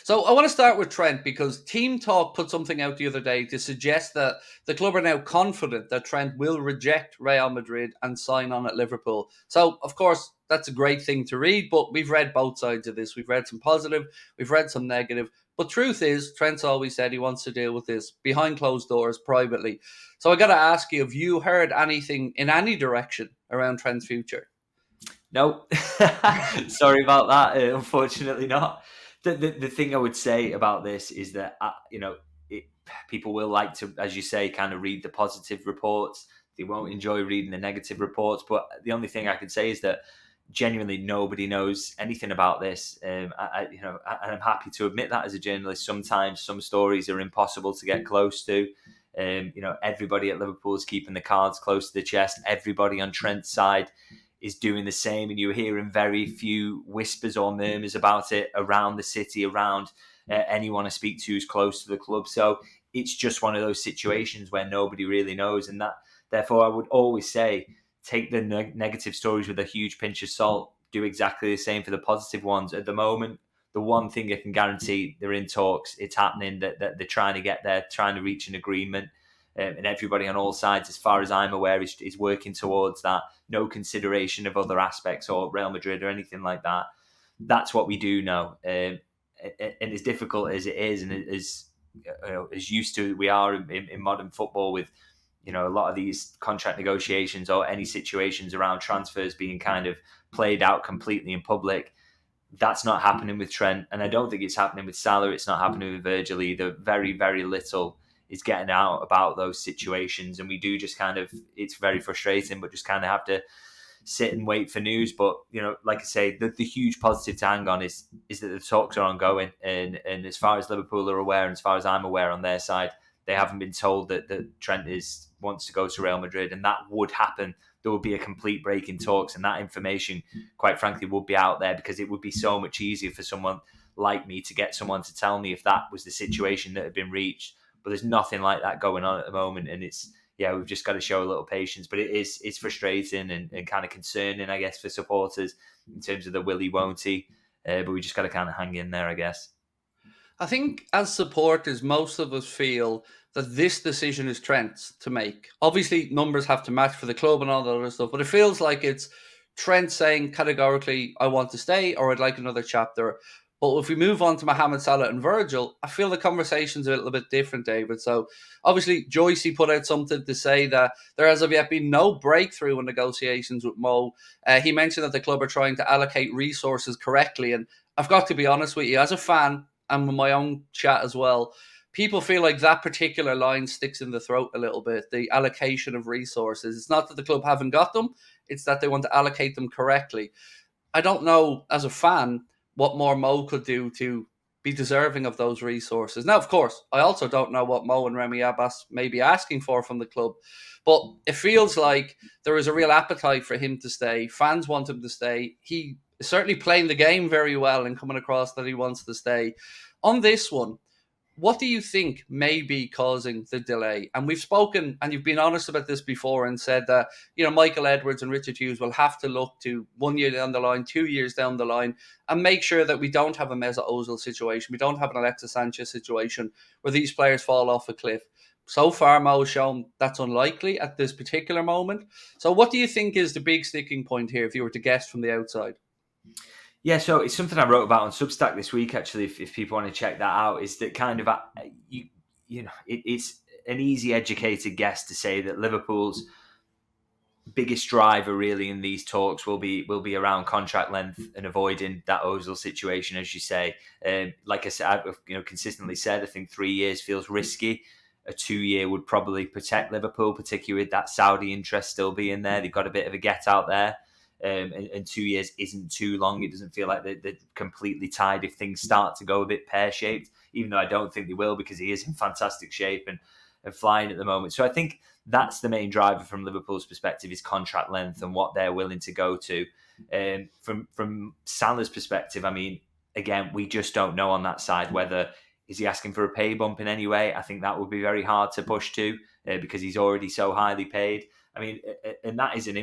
So I want to start with Trent because Team Talk put something out the other day to suggest that the club are now confident that Trent will reject Real Madrid and sign on at Liverpool. So, of course, that's a great thing to read, but we've read both sides of this. We've read some positive, we've read some negative. But truth is, Trent's always said he wants to deal with this behind closed doors privately. So I got to ask you, have you heard anything in any direction around Trent's future? No, sorry about that. Unfortunately, not. The thing I would say about this is that people will like to, as you say, kind of read the positive reports. They won't enjoy reading the negative reports. But the only thing I can say is that genuinely nobody knows anything about this. And I'm happy to admit that as a journalist. Sometimes some stories are impossible to get close to. Everybody at Liverpool is keeping the cards close to the chest. Everybody on Trent's side is doing the same, and you're hearing very few whispers or murmurs about it around the city, around anyone I speak to who's close to the club. So it's just one of those situations where nobody really knows, and that therefore I would always say take the negative stories with a huge pinch of salt. Do exactly the same for the positive ones. At the moment, the one thing I can guarantee, they're in talks. It's happening. That they're trying to get there, trying to reach an agreement. And everybody on all sides, as far as I'm aware, is working towards that. No consideration of other aspects or Real Madrid or anything like that. That's what we do know. And as difficult as it is, and as used to we are in modern football with a lot of these contract negotiations or any situations around transfers being kind of played out completely in public. That's not happening with Trent, and I don't think it's happening with Salah. It's not happening with Virgil either. Very, very little is getting out about those situations, and we do just kind of, it's very frustrating, but just kind of have to sit and wait for news. But like I say, the huge positive to hang on is that the talks are ongoing, and as far as Liverpool are aware, and as far as I'm aware on their side, they haven't been told that Trent wants to go to Real Madrid, and that would happen. There would be a complete break in talks, and that information, quite frankly, would be out there, because it would be so much easier for someone like me to get someone to tell me if that was the situation that had been reached. But there's nothing like that going on at the moment, and we've just got to show a little patience. But it's frustrating and kind of concerning, I guess, for supporters in terms of the will he, won't he. But we just got to kind of hang in there, I guess. I think as supporters, most of us feel that this decision is Trent's to make. Obviously, numbers have to match for the club and all that other stuff, but it feels like it's Trent saying categorically, I want to stay, or I'd like another chapter. But if we move on to Mohamed Salah and Virgil, I feel the conversation's a little bit different, David. So obviously, Joycey put out something to say that there has of yet been no breakthrough in negotiations with Mo. He mentioned that the club are trying to allocate resources correctly. And I've got to be honest with you, as a fan, and with my own chat as well, people feel like that particular line sticks in the throat a little bit, the allocation of resources. It's not that the club haven't got them, it's that they want to allocate them correctly. I don't know, as a fan, what more Mo could do to be deserving of those resources. Now, of course, I also don't know what Mo and Remy Abbas may be asking for from the club, but it feels like there is a real appetite for him to stay. Fans want him to stay. He is certainly playing the game very well and coming across that he wants to stay. On this one, what do you think may be causing the delay? And we've spoken, and you've been honest about this before, and said that Michael Edwards and Richard Hughes will have to look to 1 year down the line, 2 years down the line, and make sure that we don't have a Mesut Ozil situation, we don't have an Alexis Sanchez situation where these players fall off a cliff. So far, Mo has shown that's unlikely at this particular moment. So, what do you think is the big sticking point here, if you were to guess from the outside? Yeah, so it's something I wrote about on Substack this week, actually, if people want to check that out, is that kind of, it's an easy, educated guess to say that Liverpool's biggest driver really in these talks will be around contract length and avoiding that Ozil situation, as you say. Like I said, I've consistently said, I think 3 years feels risky. A 2 year would probably protect Liverpool, particularly with that Saudi interest still being there. They've got a bit of a get out there. And 2 years isn't too long. It doesn't feel like they're completely tied if things start to go a bit pear-shaped, even though I don't think they will, because he is in fantastic shape and flying at the moment. So I think that's the main driver from Liverpool's perspective, is contract length and what they're willing to go to. From Salah's perspective, I mean, again, we just don't know on that side whether is he asking for a pay bump in any way. I think that would be very hard to push to because he's already so highly paid. I mean, and that is an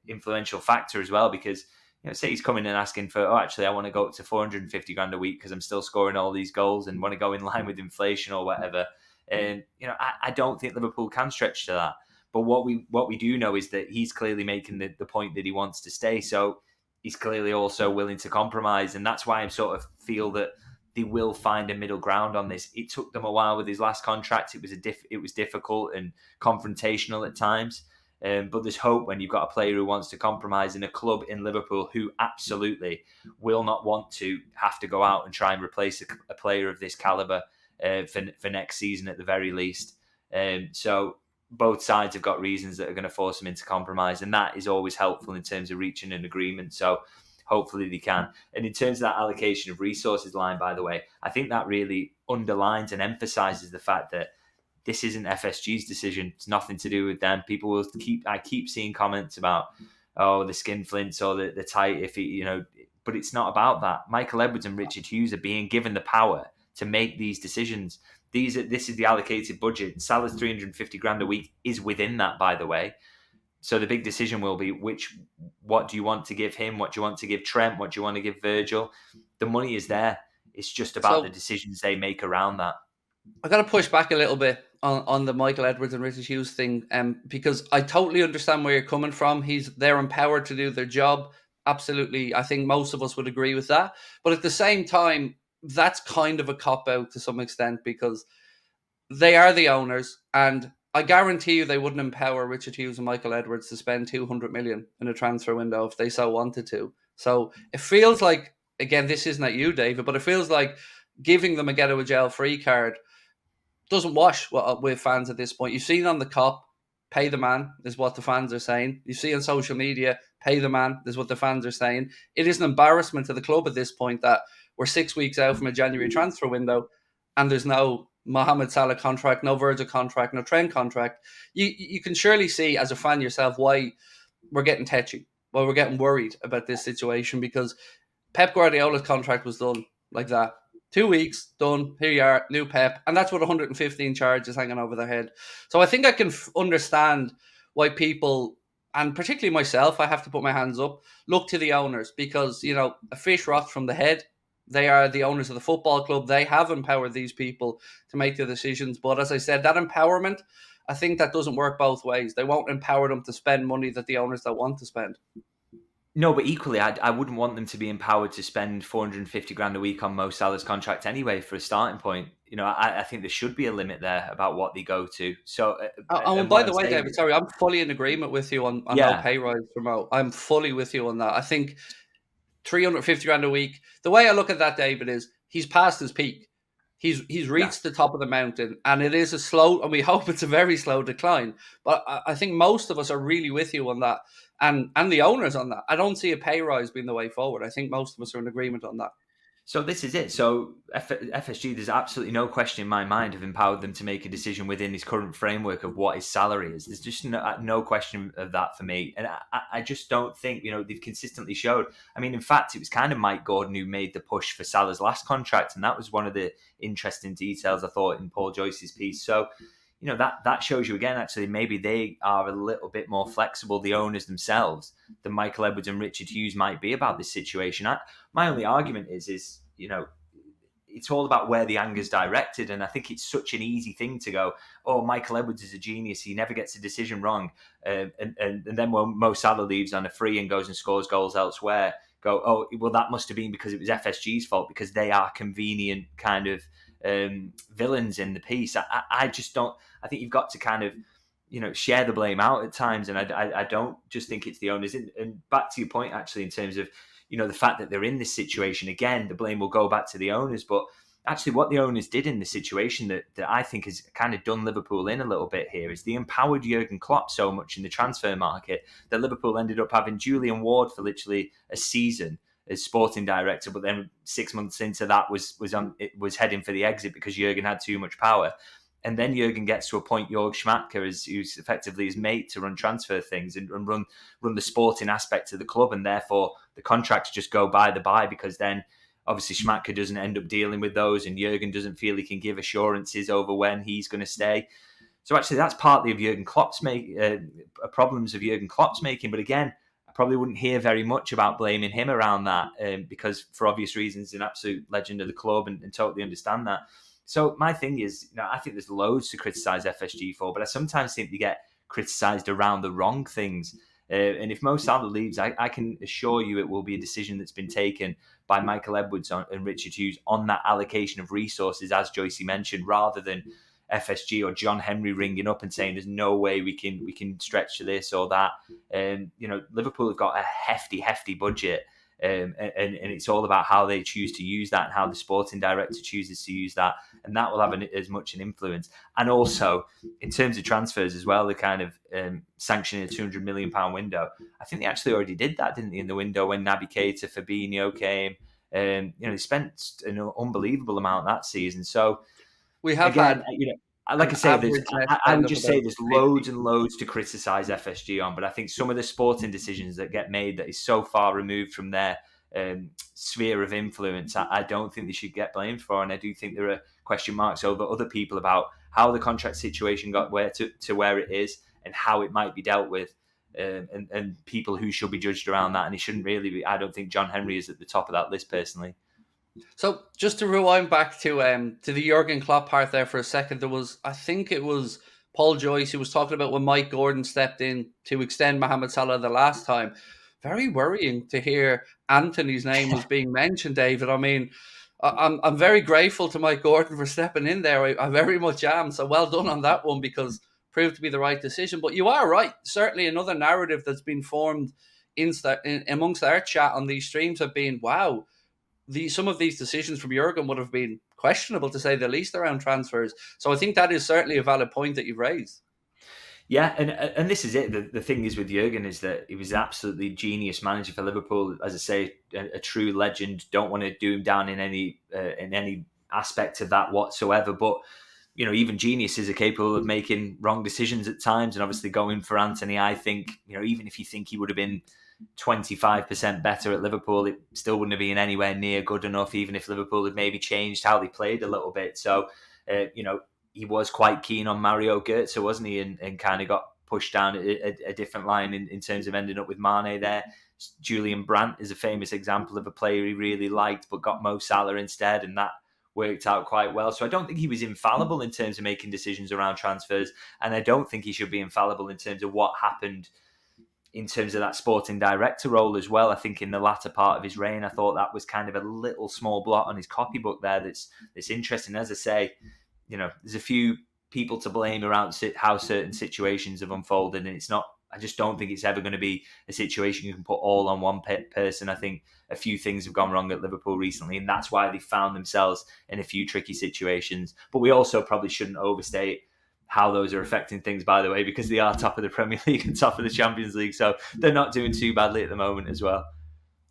influential factor as well, because say he's coming and asking for, actually, I want to go up to 450 grand a week because I'm still scoring all these goals and want to go in line with inflation or whatever. And I don't think Liverpool can stretch to that. But what we do know is that he's clearly making the point that he wants to stay. So he's clearly also willing to compromise, and that's why I sort of feel that they will find a middle ground on this. It took them a while with his last contract. It was difficult and confrontational at times. But there's hope when you've got a player who wants to compromise in a club in Liverpool who absolutely will not want to have to go out and try and replace a player of this caliber for next season at the very least. So both sides have got reasons that are going to force them into compromise, and that is always helpful in terms of reaching an agreement. So hopefully they can. And in terms of that allocation of resources line, by the way, I think that really underlines and emphasises the fact that this isn't FSG's decision. It's nothing to do with them. People will I keep seeing comments about, the skinflints or the tight, if he, but it's not about that. Michael Edwards and Richard Hughes are being given the power to make these decisions. This is the allocated budget. Salah's 350 grand a week is within that, by the way. So the big decision will be what do you want to give him? What do you want to give Trent? What do you want to give Virgil? The money is there. It's just about the decisions they make around that. I got to push back a little bit on the Michael Edwards and Richard Hughes thing, because I totally understand where you're coming from. They're empowered to do their job. Absolutely. I think most of us would agree with that. But at the same time, that's kind of a cop-out to some extent, because they are the owners, and I guarantee you they wouldn't empower Richard Hughes and Michael Edwards to spend 200 million in a transfer window if they so wanted to. So it feels like, again, this isn't at you, David, but it feels like giving them a get out of jail free card doesn't wash with fans at this point. You've seen on the cop, pay the man, is what the fans are saying. You see on social media, pay the man, is what the fans are saying. It is an embarrassment to the club at this point that we're 6 weeks out from a January transfer window and there's no Mohamed Salah contract, no Virgil contract, no Trent contract. You can surely see as a fan yourself why we're getting tetchy, why we're getting worried about this situation, because Pep Guardiola's contract was done like that. 2 weeks, done, here you are, new Pep. And that's what 115 charges hanging over their head. So I think I can understand why people, and particularly myself, I have to put my hands up, look to the owners, because, a fish rots from the head. They are the owners of the football club. They have empowered these people to make the decisions. But as I said, that empowerment, I think that doesn't work both ways. They won't empower them to spend money that the owners don't want to spend. No, but equally, I wouldn't want them to be empowered to spend 450 grand a week on Mo Salah's contract anyway for a starting point. I think there should be a limit there about what they go to. So, and by the way, David, sorry, I'm fully in agreement with you on no pay rise for Mo. I'm fully with you on that. I think 350 grand a week. The way I look at that, David, is he's past his peak. He's reached the top of the mountain, and it is a slow, and we hope it's a very slow decline. But I think most of us are really with you on that, and the owners on that. I don't see a pay rise being the way forward. I think most of us are in agreement on that. So this is it. So FSG, there's absolutely no question in my mind have empowered them to make a decision within his current framework of what his salary is. There's just no question of that for me. And I just don't think, they've consistently showed. I mean, in fact, it was kind of Mike Gordon who made the push for Salah's last contract. And that was one of the interesting details, I thought, in Paul Joyce's piece. So, that shows you again, actually, maybe they are a little bit more flexible, the owners themselves, than Michael Edwards and Richard Hughes might be about this situation. My only argument is, it's all about where the anger's directed. And I think it's such an easy thing to go, oh, Michael Edwards is a genius. He never gets a decision wrong. And then when Mo Salah leaves on a free and goes and scores goals elsewhere, go, oh, well, that must have been because it was FSG's fault, because they are convenient kind of villains in the piece. I just don't. I think you've got to kind of, share the blame out at times, and I don't just think it's the owners. And back to your point, actually, in terms of, the fact that they're in this situation again, the blame will go back to the owners. But actually, what the owners did in the situation that I think has kind of done Liverpool in a little bit here is they empowered Jurgen Klopp so much in the transfer market that Liverpool ended up having Julian Ward for literally a season as sporting director, but then 6 months into that was heading for the exit because Jurgen had too much power. And then Jurgen gets to appoint Jörg Schmadtke who's effectively his mate to run transfer things and run the sporting aspect of the club, and therefore the contracts just go by because then obviously Schmadtke doesn't end up dealing with those, and Jurgen doesn't feel he can give assurances over when he's going to stay. So actually, that's partly of Jurgen Klopp's problems of Jurgen Klopp's making. But again, probably wouldn't hear very much about blaming him around that, because for obvious reasons, an absolute legend of the club, and totally understand that. So my thing is, I think there's loads to criticise FSG for, but I sometimes think they get criticised around the wrong things. And if Mo Salah leaves, I can assure you it will be a decision that's been taken by Michael Edwards and Richard Hughes on that allocation of resources, as Joycey mentioned, rather than FSG or John Henry ringing up and saying there's no way we can stretch to this or that. Liverpool have got a hefty budget. And it's all about how they choose to use that and how the sporting director chooses to use that, and that will have as much an influence. And also, in terms of transfers as well, the kind of sanctioning a £200 million window. I think they actually already did that, didn't they, in the window when Naby Keita, Fabinho came. They spent an unbelievable amount that season. So we have again, had, like I say, I would just say there's 50. loads and loads to criticise FSG on, but I think some of the sporting decisions that get made that is so far removed from their sphere of influence, I don't think they should get blamed for. And I do think there are question marks over other people about how the contract situation got to where it is and how it might be dealt with, and people who should be judged around that. And it shouldn't really be. I don't think John Henry is at the top of that list personally. So just to rewind back to the Jurgen Klopp part there for a second, I think it was Paul Joyce who was talking about when Mike Gordon stepped in to extend Mohamed Salah the last time. Very worrying to hear Anthony's name was being mentioned, David. I mean, I'm very grateful to Mike Gordon for stepping in there. I very much am. So well done on that one, because proved to be the right decision. But you are right. Certainly another narrative that's been formed amongst our chat on these streams have been, wow, some of these decisions from Jurgen would have been questionable, to say the least, around transfers. So I think that is certainly a valid point that you've raised. Yeah, and this is it. The thing is with Jurgen is that he was an absolutely genius manager for Liverpool. As I say, a true legend. Don't want to do him down in any aspect of that whatsoever. But even geniuses are capable of making wrong decisions at times. And obviously, going for Anthony, I think even if you think he would have been 25% better at Liverpool, it still wouldn't have been anywhere near good enough, even if Liverpool had maybe changed how they played a little bit. So, he was quite keen on Mario Götze, wasn't he? And kind of got pushed down a different line in terms of ending up with Mane there. Julian Brandt is a famous example of a player he really liked, but got Mo Salah instead, and that worked out quite well. So I don't think he was infallible in terms of making decisions around transfers, and I don't think he should be infallible in terms of what happened in terms of that sporting director role as well. I think in the latter part of his reign, I thought that was kind of a little small blot on his copybook there that's interesting. As I say, there's a few people to blame around how certain situations have unfolded, and I just don't think it's ever going to be a situation you can put all on one person. I think a few things have gone wrong at Liverpool recently, and that's why they found themselves in a few tricky situations. But we also probably shouldn't overstate how those are affecting things, by the way, because they are top of the Premier League and top of the Champions League, so they're not doing too badly at the moment as well.